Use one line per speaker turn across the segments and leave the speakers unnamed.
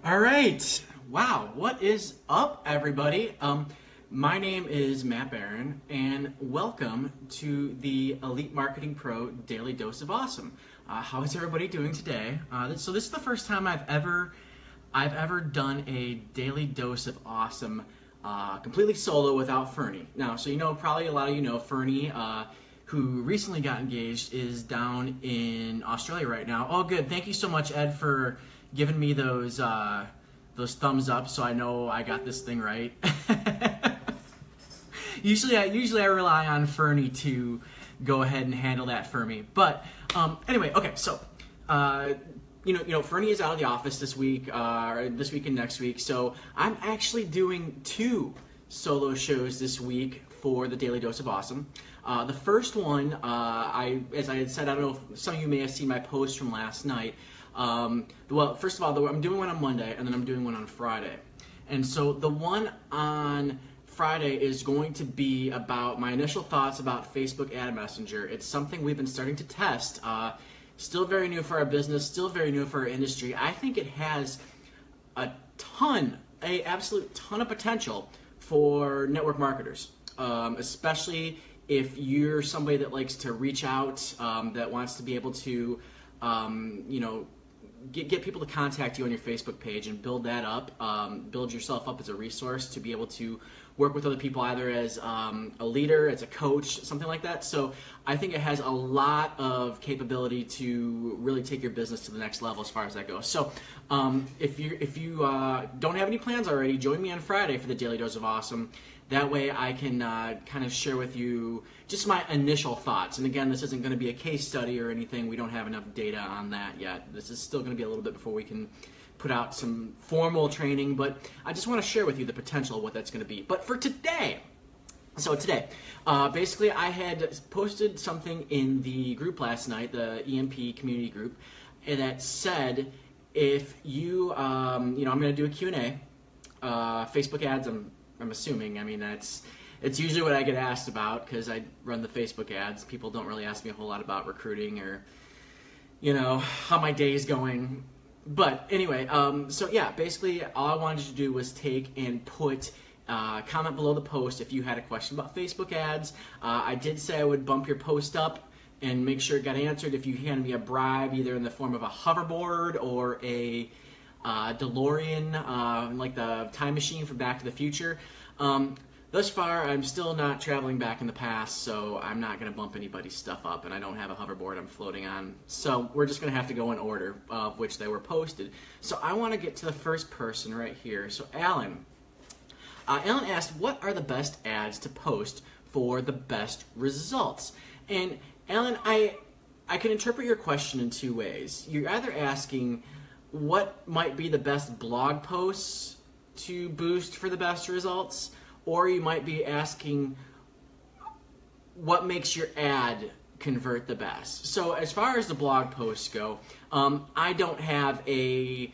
All right. Wow. What is up, everybody? My name is Matt Barran, and welcome to the Elite Marketing Pro Daily Dose of Awesome. How is everybody doing today? So this is the first time I've ever done a Daily Dose of Awesome completely solo without Fernie. Now, so probably a lot of you know Fernie, who recently got engaged, is down in Australia right now. Oh, good. Thank you so much, Ed, for giving me those thumbs up, so I know I got this thing right. Usually I rely on Fernie to go ahead and handle that for me. But anyway, okay. So Fernie is out of the office this week, this week and next week. So I'm actually doing 2 solo shows this week for the Daily Dose of Awesome. The first one, as I had said, I don't know if some of you may have seen my post from last night. Well, first of all, I'm doing one on Monday, and then I'm doing one on Friday. And so the one on Friday is going to be about my initial thoughts about Facebook Ad Messenger. It's something we've been starting to test. Still very new for our business, still very new for our industry. I think it has an absolute ton of potential for network marketers, especially if you're somebody that likes to reach out, that wants to be able to, get people to contact you on your Facebook page and build that up, build yourself up as a resource to be able to work with other people either as a leader, as a coach, something like that. So I think it has a lot of capability to really take your business to the next level as far as that goes. So if you don't have any plans already, join me on Friday for the Daily Dose of Awesome. That way I can kind of share with you just my initial thoughts. And again, this isn't going to be a case study or anything. We don't have enough data on that yet. This is still going to be a little bit before we can put out some formal training, but I just want to share with you the potential of what that's going to be. But for today, basically I had posted something in the group last night, the EMP community group, that said if you, I'm going to do a Q&A, Facebook ads, I'm assuming. I mean, it's usually what I get asked about because I run the Facebook ads. People don't really ask me a whole lot about recruiting or, how my day is going. But anyway, so yeah, basically all I wanted to do was take and put comment below the post if you had a question about Facebook ads. I did say I would bump your post up and make sure it got answered if you handed me a bribe, either in the form of a hoverboard or a DeLorean, like the time machine from Back to the Future. Thus far, I'm still not traveling back in the past, so I'm not going to bump anybody's stuff up, and I don't have a hoverboard I'm floating on. So we're just going to have to go in order of which they were posted. So I want to get to the first person right here. So Alan. Alan asked, what are the best ads to post for the best results? And Alan, I can interpret your question in 2 ways. You're either asking what might be the best blog posts to boost for the best results, or you might be asking what makes your ad convert the best. So as far as the blog posts go, I don't have an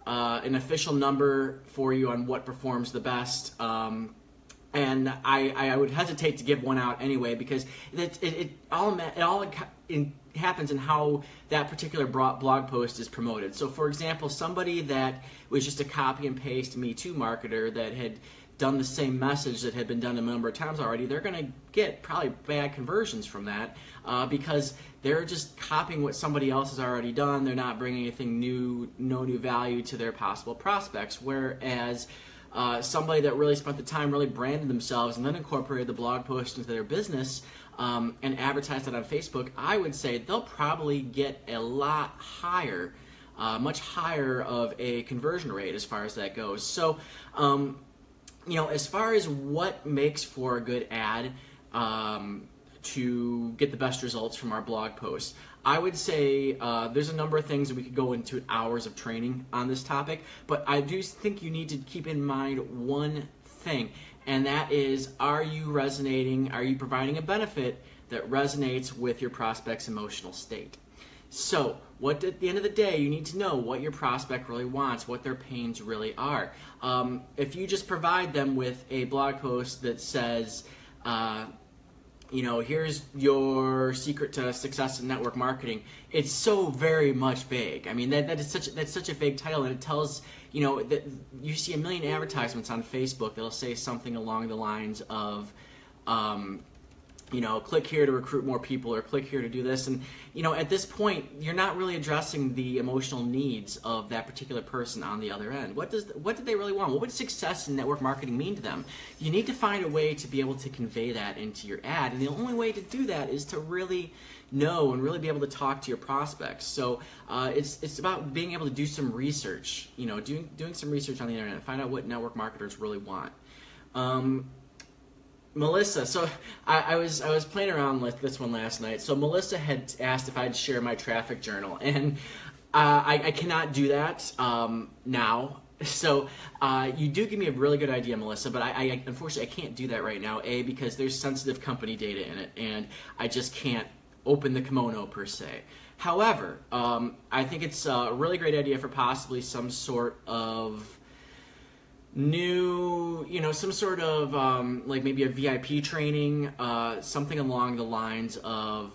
official number for you on what performs the best, and I would hesitate to give one out anyway because it all happens in how that particular blog post is promoted. So for example, somebody that was just a copy and paste Me Too marketer that had done the same message that had been done a number of times already, they're going to get probably bad conversions from that because they're just copying what somebody else has already done. They're not bringing anything new, no new value to their possible prospects, whereas somebody that really spent the time, really branded themselves, and then incorporated the blog post into their business and advertised it on Facebook, I would say they'll probably get a lot higher, much higher of a conversion rate as far as that goes. So, as far as what makes for a good ad to get the best results from our blog posts, I would say there's a number of things that we could go into hours of training on this topic, but I do think you need to keep in mind one thing, and that is, are you resonating, are you providing a benefit that resonates with your prospect's emotional state? So, at the end of the day, you need to know what your prospect really wants, what their pains really are. If you just provide them with a blog post that says, here's your secret to success in network marketing. It's so very much vague. I mean, that's such a vague title, and it tells, that you see a million advertisements on Facebook that'll say something along the lines of, click here to recruit more people, or click here to do this. And, at this point, you're not really addressing the emotional needs of that particular person on the other end. What did they really want? What would success in network marketing mean to them? You need to find a way to be able to convey that into your ad. And the only way to do that is to really know and really be able to talk to your prospects. So it's about being able to do some research, doing some research on the internet, find out what network marketers really want. Melissa, so I was playing around with this one last night. So Melissa had asked if I'd share my traffic journal, and I cannot do that now. So you do give me a really good idea, Melissa, but I unfortunately I can't do that right now. A, because there's sensitive company data in it, and I just can't open the kimono per se. However, I think it's a really great idea for possibly some sort of new, some sort of like maybe a VIP training, something along the lines of,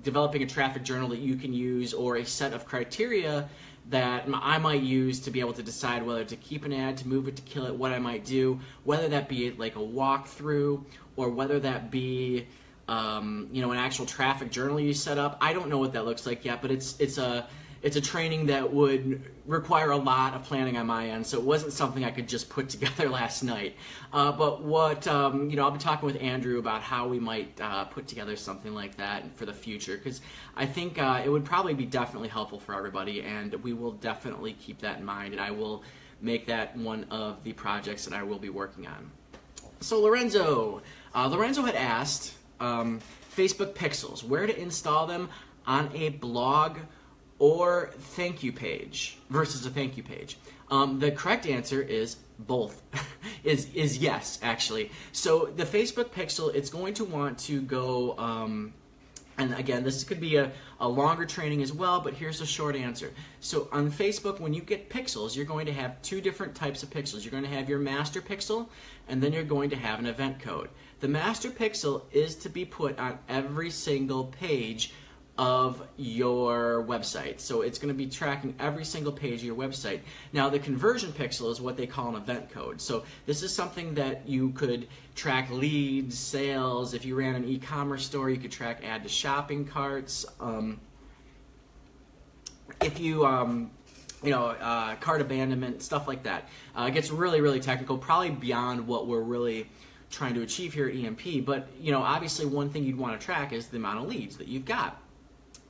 developing a traffic journal that you can use, or a set of criteria that I might use to be able to decide whether to keep an ad, to move it, to kill it, what I might do, whether that be like a walkthrough, or whether that be an actual traffic journal you set up. I don't know what that looks like yet, but it's a training that would require a lot of planning on my end, so it wasn't something I could just put together last night. But what, I'll be talking with Andrew about how we might put together something like that for the future, because I think it would probably be definitely helpful for everybody, and we will definitely keep that in mind, and I will make that one of the projects that I will be working on. So Lorenzo had asked Facebook pixels, where to install them on a blog or thank you page versus a thank you page. The correct answer is both. is yes, actually. So the Facebook pixel, it's going to want to go, and again, this could be a longer training as well, but here's the short answer. So on Facebook, when you get pixels, you're going to have two different types of pixels. You're going to have your master pixel, and then you're going to have an event code. The master pixel is to be put on every single page of your website. So it's going to be tracking every single page of your website. Now the conversion pixel is what they call an event code. So this is something that you could track leads, sales. If you ran an e-commerce store, you could track add to shopping carts. If you cart abandonment, stuff like that. It gets really, really technical, probably beyond what we're really trying to achieve here at EMP. But obviously one thing you'd want to track is the amount of leads that you've got.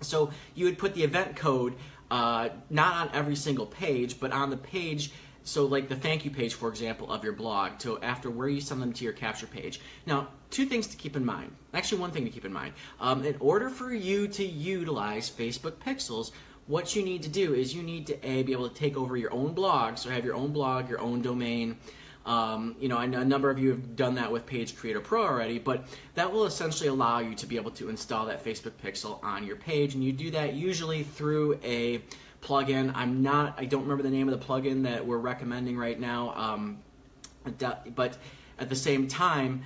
So you would put the event code not on every single page, but on the page, so like the thank you page, for example, of your blog, to after where you send them to your capture page. Now, two things to keep in mind. Actually, one thing to keep in mind. In order for you to utilize Facebook pixels, what you need to do is you need to be able to take over your own blog, so have your own blog, your own domain. I know a number of you have done that with Page Creator Pro already, but that will essentially allow you to be able to install that Facebook pixel on your page, and you do that usually through a plugin. I don't remember the name of the plugin that we're recommending right now, but at the same time,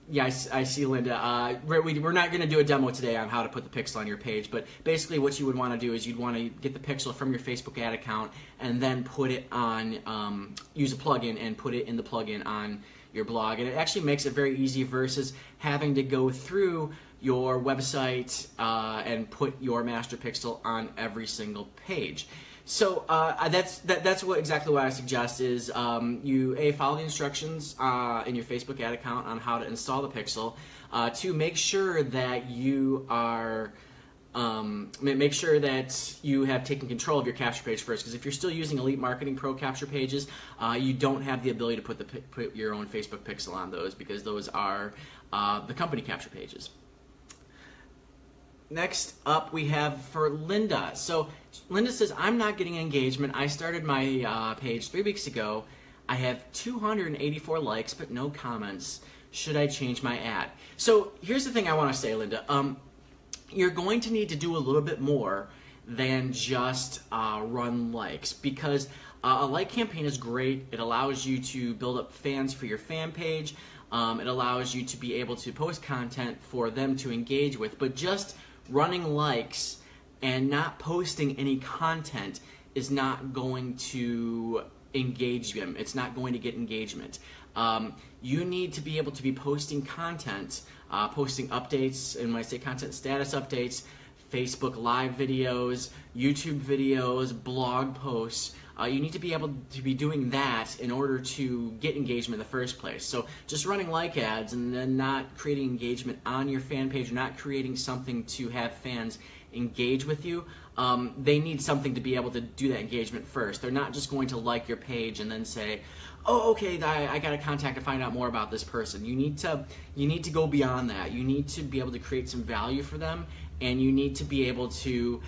yeah, I see Linda. We're not going to do a demo today on how to put the pixel on your page, but basically what you would want to do is you'd want to get the pixel from your Facebook ad account and then put it on, use a plugin and put it in the plugin on your blog. And it actually makes it very easy versus having to go through your website and put your master pixel on every single page. So that's exactly what I suggest is you follow the instructions in your Facebook ad account on how to install the pixel. To make sure that you are make sure that you have taken control of your capture page first, because if you're still using Elite Marketing Pro capture pages, you don't have the ability to put your own Facebook pixel on those, because those are the company capture pages. Next up we have for Linda. So Linda says, I'm not getting engagement. I started my page 3 weeks ago. I have 284 likes but no comments. Should I change my ad? So here's the thing I want to say, Linda. You're going to need to do a little bit more than just run likes, because a like campaign is great. It allows you to build up fans for your fan page. It allows you to be able to post content for them to engage with, but just running likes and not posting any content is not going to engage them. It's not going to get engagement. You need to be able to be posting content, posting updates, and when I say content, status updates, Facebook Live videos, YouTube videos, blog posts. You need to be able to be doing that in order to get engagement in the first place. So just running like ads and then not creating engagement on your fan page, or not creating something to have fans engage with you, they need something to be able to do that engagement first. They're not just going to like your page and then say, oh, okay, I got a contact to find out more about this person. You need to go beyond that. You need to be able to create some value for them, and you need to be able to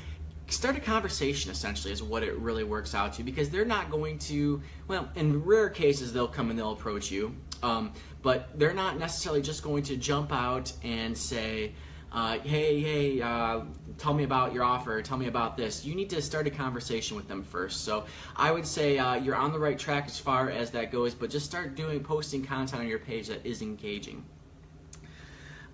start a conversation, essentially, is what it really works out to, because they're not going to, well, in rare cases they'll come and they'll approach you, but they're not necessarily just going to jump out and say, hey, tell me about your offer, tell me about this. You need to start a conversation with them first. So I would say you're on the right track as far as that goes, but just start posting content on your page that is engaging.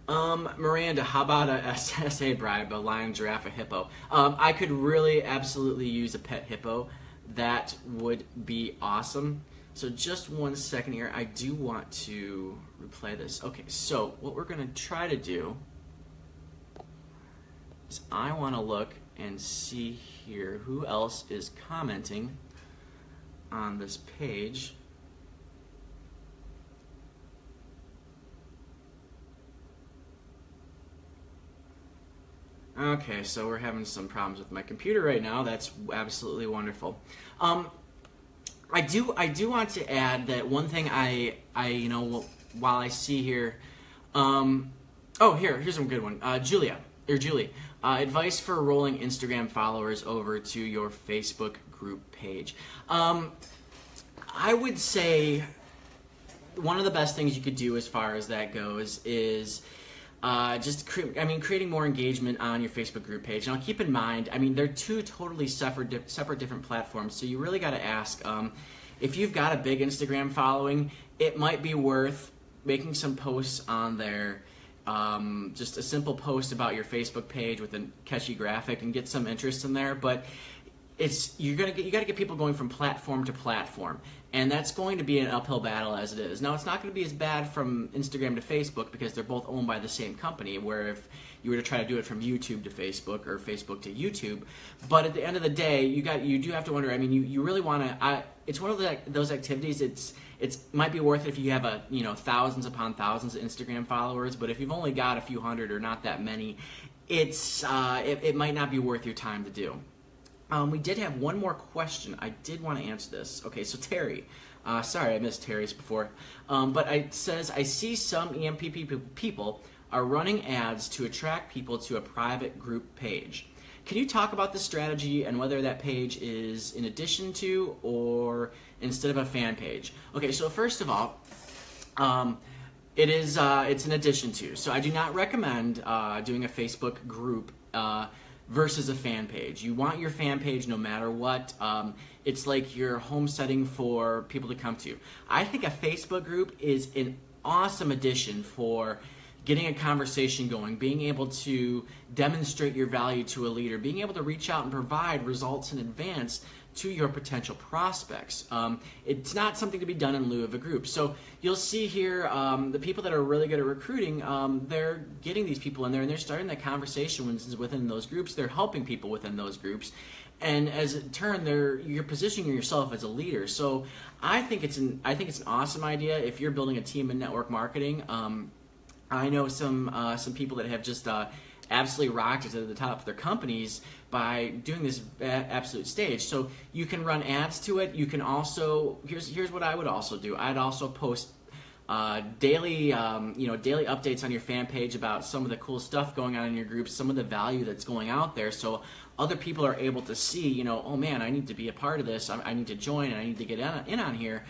Miranda, how about a SSA bribe, a lion, giraffe, a hippo? I could really absolutely use a pet hippo. That would be awesome. So just 1 second here. I do want to replay this. Okay, so what we're going to try to do is I want to look and see here who else is commenting on this page. Okay, so we're having some problems with my computer right now. That's absolutely wonderful. I do want to add that one thing I while I see here, here's a good one. Julie, advice for rolling Instagram followers over to your Facebook group page. I would say one of the best things you could do as far as that goes is creating more engagement on your Facebook group page. Now, keep in mind, they're two totally separate different platforms. So you really got to ask, if you've got a big Instagram following, it might be worth making some posts on there. Just a simple post about your Facebook page with a catchy graphic and get some interest in there. But you got to get people going from platform to platform, and that's going to be an uphill battle as it is. Now, it's not going to be as bad from Instagram to Facebook because they're both owned by the same company, where if you were to try to do it from YouTube to Facebook or Facebook to YouTube, but at the end of the day, you do have to wonder. You really want to. It's one of those activities. It might be worth it if you have thousands upon thousands of Instagram followers, but if you've only got a few hundred or not that many, it might not be worth your time to do. We did have one more question. I did want to answer this. Okay, so Terry. Sorry, I missed Terry's before. But it says, I see some EMPP people are running ads to attract people to a private group page. Can you talk about this strategy and whether that page is in addition to or instead of a fan page? Okay, so first of all, it's in addition to. So I do not recommend doing a Facebook group versus a fan page. You want your fan page no matter what. It's like your home setting for people to come to. I think a Facebook group is an awesome addition for getting a conversation going, being able to demonstrate your value to a leader, being able to reach out and provide results in advance to your potential prospects. It's not something to be done in lieu of a group. So you'll see here the people that are really good at recruiting, they're getting these people in there and they're starting that conversation within those groups. They're helping people within those groups. And as in turn, you're positioning yourself as a leader. So I think it's an awesome idea if you're building a team in network marketing. I know some people that have just absolutely rocked it to the top of their companies by doing this absolute stage. So you can run ads to it. You can also, here's what I would also do. I'd also post daily updates on your fan page about some of the cool stuff going on in your group, some of the value that's going out there, so other people are able to see, oh man, I need to be a part of this. I need to join and I need to get in on here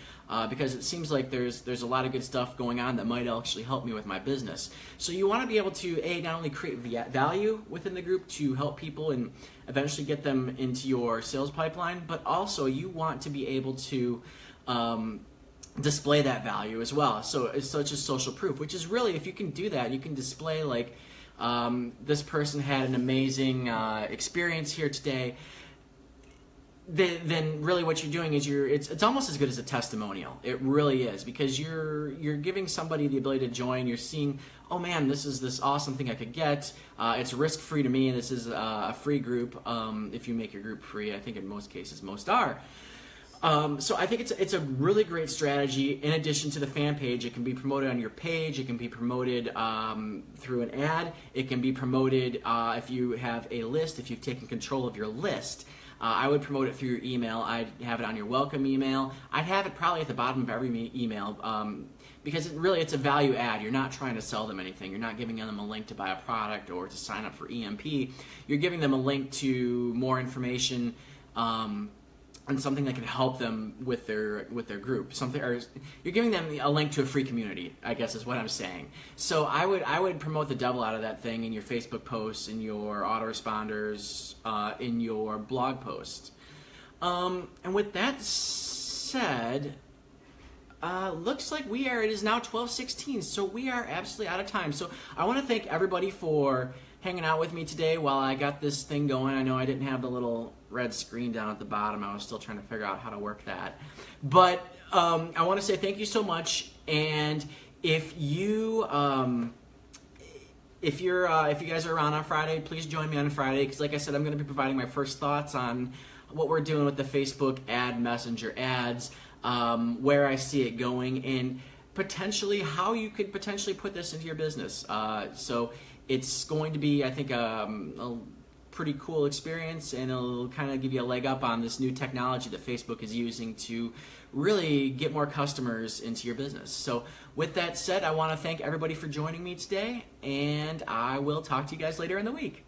because it seems like there's a lot of good stuff going on that might actually help me with my business. So you want to be able to not only create value within the group to help people and eventually get them into your sales pipeline, but also you want to be able to display that value as well. So it's such as social proof, which is really, if you can do that, you can display like, this person had an amazing experience here today. Then really what you're doing is it's almost as good as a testimonial. It really is, because you're giving somebody the ability to join. You're seeing, oh man, this is this awesome thing I could get. It's risk-free to me. This is a free group. If you make your group free, I think in most cases most are. So I think it's a really great strategy. In addition to the fan page, it can be promoted on your page. It can be promoted through an ad. It can be promoted if you have a list, if you've taken control of your list. I would promote it through your email. I'd have it on your welcome email. I'd have it probably at the bottom of every email because it's a value add. You're not trying to sell them anything. You're not giving them a link to buy a product or to sign up for EMP. You're giving them a link to more information and something that can help them with their group. Or you're giving them a link to a free community, I guess is what I'm saying. So I would promote the devil out of that thing in your Facebook posts, in your autoresponders, in your blog posts. And with that said, looks like it is now 12:16, so we are absolutely out of time. So I want to thank everybody for hanging out with me today while I got this thing going. I know I didn't have the little red screen down at the bottom. I was still trying to figure out how to work that. But I want to say thank you so much. And if you guys are around on Friday, please join me on Friday, because like I said, I'm going to be providing my first thoughts on what we're doing with the Facebook ad messenger ads, where I see it going, and potentially how you could potentially put this into your business. So it's going to be, I think, a pretty cool experience, and it'll kind of give you a leg up on this new technology that Facebook is using to really get more customers into your business. So with that said, I want to thank everybody for joining me today, and I will talk to you guys later in the week.